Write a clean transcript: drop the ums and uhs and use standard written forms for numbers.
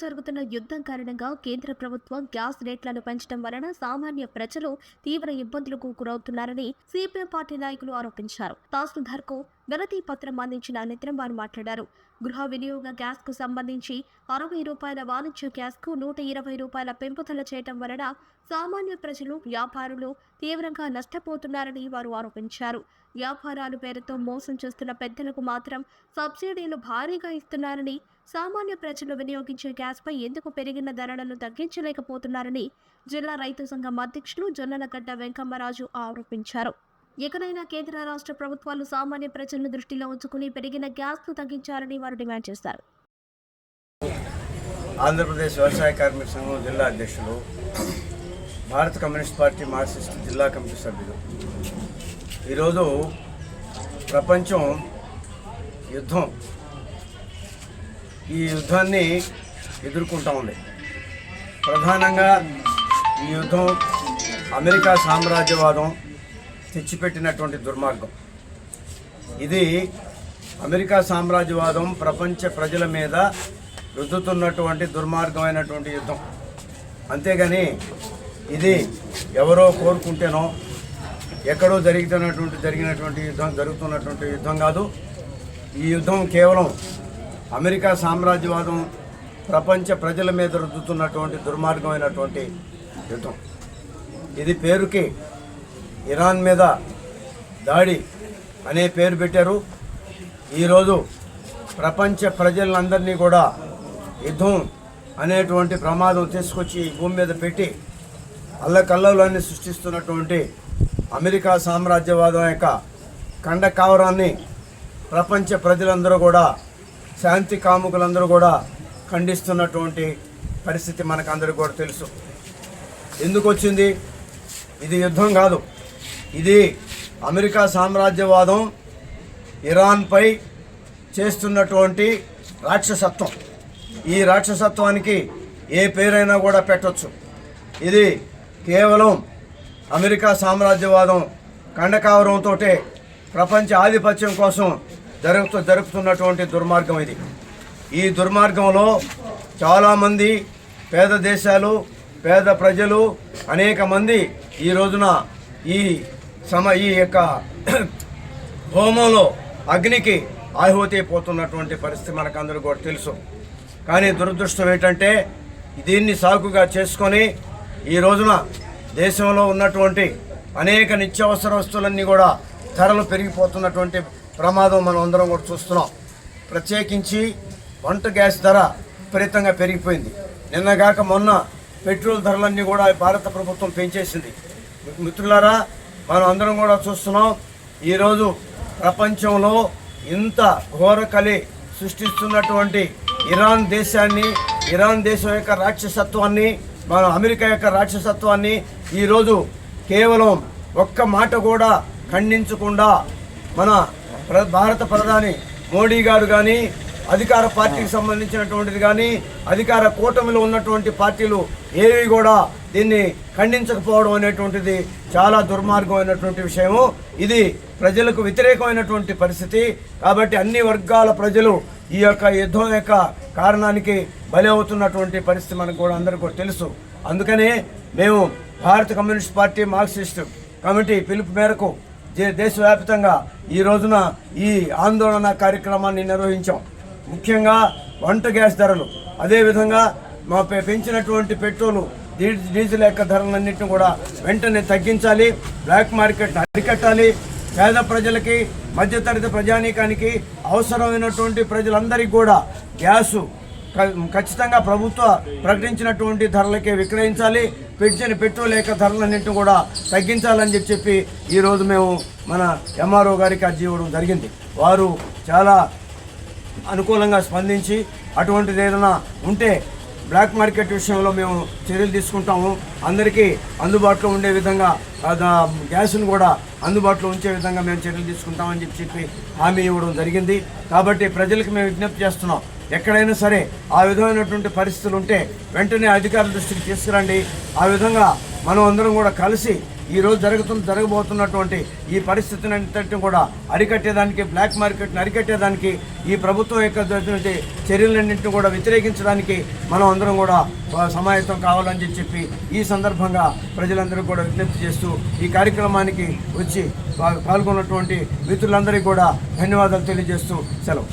జరుగుతున్న యుద్ధం కారణంగా కేంద్ర ప్రభుత్వం గ్యాస్ రేట్లను పెంచడం వలన సామాన్య ప్రజలు తీవ్ర ఇబ్బందులకు గురవుతున్నారని సిపిఎం పార్టీ నాయకులు ఆరోపించారు. తహసీల్దార్కు వినతి పత్రం అందించిన అనంతరం వారు మాట్లాడారు. గృహ వినియోగ గ్యాస్ కు సంబంధించి 60 రూపాయల వాణిజ్య గ్యాస్ కు 120 రూపాయల పెంపుదల చేయడం వలన సామాన్య ప్రజలు, వ్యాపారులు తీవ్రంగా నష్టపోతున్నారని వారు ఆరోపించారు. వ్యాపారాల పేరుతో మోసం చేస్తున్న పెద్దలకు మాత్రం సబ్సిడీలు భారీగా ఇస్తున్నారని, సామాన్య ప్రజలు వినియోగించే గ్యాస్పై ఎందుకు పెరిగిన ధరలను తగ్గించలేకపోతున్నారని జిల్లా రైతు సంఘం అధ్యక్షులు జొన్నలగడ్డ వెంకమ్మరాజు ఆరోపించారు. ఎకనైనా కేంద్ర రాష్ట్ర ప్రభుత్వాలు సామాన్య ప్రజలను దృష్టిలో ఉంచుకుని పెరిగిన గ్యాస్ను తగ్గించాలని వారు డిమాండ్ చేశారు. ఆంధ్రప్రదేశ్ వ్యవసాయ కార్మిక సంఘం జిల్లా అధ్యక్షులు, భారత కమ్యూనిస్ట్ పార్టీ మార్క్సిస్ట్ జిల్లా కమిటీ సభ్యులు. ఈరోజు ప్రపంచం యుద్ధం, ఈ యుద్ధాన్ని ఎదుర్కొంటూ ఉంది. ప్రధానంగా ఈ యుద్ధం అమెరికా సామ్రాజ్యవాదం తెచ్చిపెట్టినటువంటి దుర్మార్గం. ఇది అమెరికా సామ్రాజ్యవాదం ప్రపంచ ప్రజల మీద రుద్దుతున్నటువంటి దుర్మార్గమైనటువంటి యుద్ధం. అంతేగాని ఇది ఎవరో కోరుకుంటేనో ఎక్కడో జరిగినటువంటి జరుగుతున్నటువంటి యుద్ధం కాదు. ఈ యుద్ధం కేవలం అమెరికా సామ్రాజ్యవాదం ప్రపంచ ప్రజల మీద రుద్దుతున్నటువంటి దుర్మార్గమైనటువంటి యుద్ధం. ఇది పేరుకి ఇరాన్ మీద దాడి అనే పేరు పెట్టారు. ఈరోజు ప్రపంచ ప్రజలందరినీ కూడా యుద్ధం అనేటువంటి ప్రమాదం తీసుకొచ్చి భూమి మీద పెట్టి అల్లకల్లోలాన్ని సృష్టిస్తున్నటువంటి అమెరికా సామ్రాజ్యవాదం యొక్క కండకావరాన్ని ప్రపంచ ప్రజలందరూ కూడా, శాంతి కాముకులందరూ కూడా ఖండిస్తున్నటువంటి పరిస్థితి మనకందరికీ కూడా తెలుసు. ఎందుకు వచ్చింది? ఇది యుద్ధం కాదు, ఇది అమెరికా సామ్రాజ్యవాదం ఇరాన్పై చేస్తున్నటువంటి రాక్షసత్వం. ఈ రాక్షసత్వానికి ఏ పేరైనా కూడా పెట్టవచ్చు. ఇది కేవలం అమెరికా సామ్రాజ్యవాదం కండకావరంతో ప్రపంచ ఆధిపత్యం కోసం జరుపుతున్నటువంటి దుర్మార్గం ఇది. ఈ దుర్మార్గంలో చాలామంది పేద దేశాలు, పేద ప్రజలు, అనేక మంది ఈ రోజున ఈ యొక్క హోమంలో అగ్నికి ఆహుతి అయిపోతున్నటువంటి పరిస్థితి మనకందరూ కూడా తెలుసు. కానీ దురదృష్టం ఏంటంటే దీన్ని సాకుగా చేసుకొని ఈ రోజున దేశంలో ఉన్నటువంటి అనేక నిత్యావసర వస్తువులన్నీ కూడా ధరలు పెరిగిపోతున్నటువంటి ప్రమాదం మనం అందరం కూడా చూస్తున్నాం. ప్రత్యేకించి వంట గ్యాస్ ధర విపరీతంగా పెరిగిపోయింది. నిన్నగాక మొన్న పెట్రోల్ ధరలన్నీ కూడా భారత ప్రభుత్వం పెంచేసింది. మిత్రులారా, మనం అందరం కూడా చూస్తున్నాం. ఈరోజు ప్రపంచంలో ఇంత ఘోరకలి సృష్టిస్తున్నటువంటి ఇరాన్ దేశాన్ని, ఇరాన్ దేశం యొక్క రాక్షసత్వాన్ని, మన అమెరికా యొక్క రాక్షసత్వాన్ని ఈరోజు కేవలం ఒక్క మాట కూడా ఖండించకుండా మన భారత ప్రధాని మోడీ గారు కానీ, అధికార పార్టీకి సంబంధించినటువంటిది కానీ, అధికార కూటమిలో ఉన్నటువంటి పార్టీలు ఏవి కూడా దీన్ని ఖండించకపోవడం అనేటువంటిది చాలా దుర్మార్గమైనటువంటి విషయము. ఇది ప్రజలకు వ్యతిరేకమైనటువంటి పరిస్థితి. కాబట్టి అన్ని వర్గాల ప్రజలు ఈ యొక్క యుద్ధం యొక్క కారణానికి బలి అవుతున్నటువంటి పరిస్థితి మనకు కూడా అందరికీ కూడా తెలుసు. అందుకనే మేము భారత కమ్యూనిస్ట్ పార్టీ మార్క్సిస్ట్ కమిటీ పిలుపు మేరకు దేశవ్యాప్తంగా ఈ రోజున ఈ ఆందోళన కార్యక్రమాన్ని నిర్వహించాం. ముఖ్యంగా వంట గ్యాస్ ధరలు, అదేవిధంగా మా పెంచినటువంటి పెట్రోలు, డీజిల్ యొక్క ధరలన్నింటినీ కూడా వెంటనే తగ్గించాలి. బ్లాక్ మార్కెట్ అరికట్టాలి. పేద ప్రజలకి, మధ్యతరగతి ప్రజానీకానికి, అవసరమైనటువంటి ప్రజలందరికీ కూడా గ్యాసు ఖచ్చితంగా ప్రభుత్వ ప్రకటించినటువంటి ధరలకే విక్రయించాలి. పెంచిన పెట్రోల్ యొక్క ధరలన్నింటినీ కూడా తగ్గించాలని చెప్పి ఈరోజు మేము మన ఎంఆర్ఓ గారికి అర్జీ ఇవ్వడం జరిగింది. వారు చాలా అనుకూలంగా స్పందించి అటువంటిది ఏదైనా ఉంటే బ్లాక్ మార్కెట్ విషయంలో మేము చర్యలు తీసుకుంటాము. అందరికీ అందుబాటులో ఉండే విధంగా గ్యాస్ను కూడా అందుబాటులో ఉంచే విధంగా మేము చర్యలు తీసుకుంటామని చెప్పి హామీ ఇవ్వడం జరిగింది. కాబట్టి ప్రజలకు మేము విజ్ఞప్తి చేస్తున్నాం, ఎక్కడైనా సరే ఆ విధమైనటువంటి పరిస్థితులు ఉంటే వెంటనే అధికారుల దృష్టికి తీసుకురండి. ఆ విధంగా మనం అందరం కూడా కలిసి ఈరోజు జరగబోతున్నటువంటి ఈ పరిస్థితిని అంతటిని కూడా అరికట్టేదానికి, బ్లాక్ మార్కెట్ని అరికట్టేదానికి, ఈ ప్రభుత్వం యొక్క చర్యలన్నింటినీ కూడా వ్యతిరేకించడానికి మనం అందరం కూడా సమాయత్తం కావాలని చెప్పి ఈ సందర్భంగా ప్రజలందరూ కూడా విజ్ఞప్తి చేస్తూ ఈ కార్యక్రమానికి వచ్చి పాల్గొన్నటువంటి మిత్రులందరికీ కూడా ధన్యవాదాలు తెలియజేస్తూ సెలవు.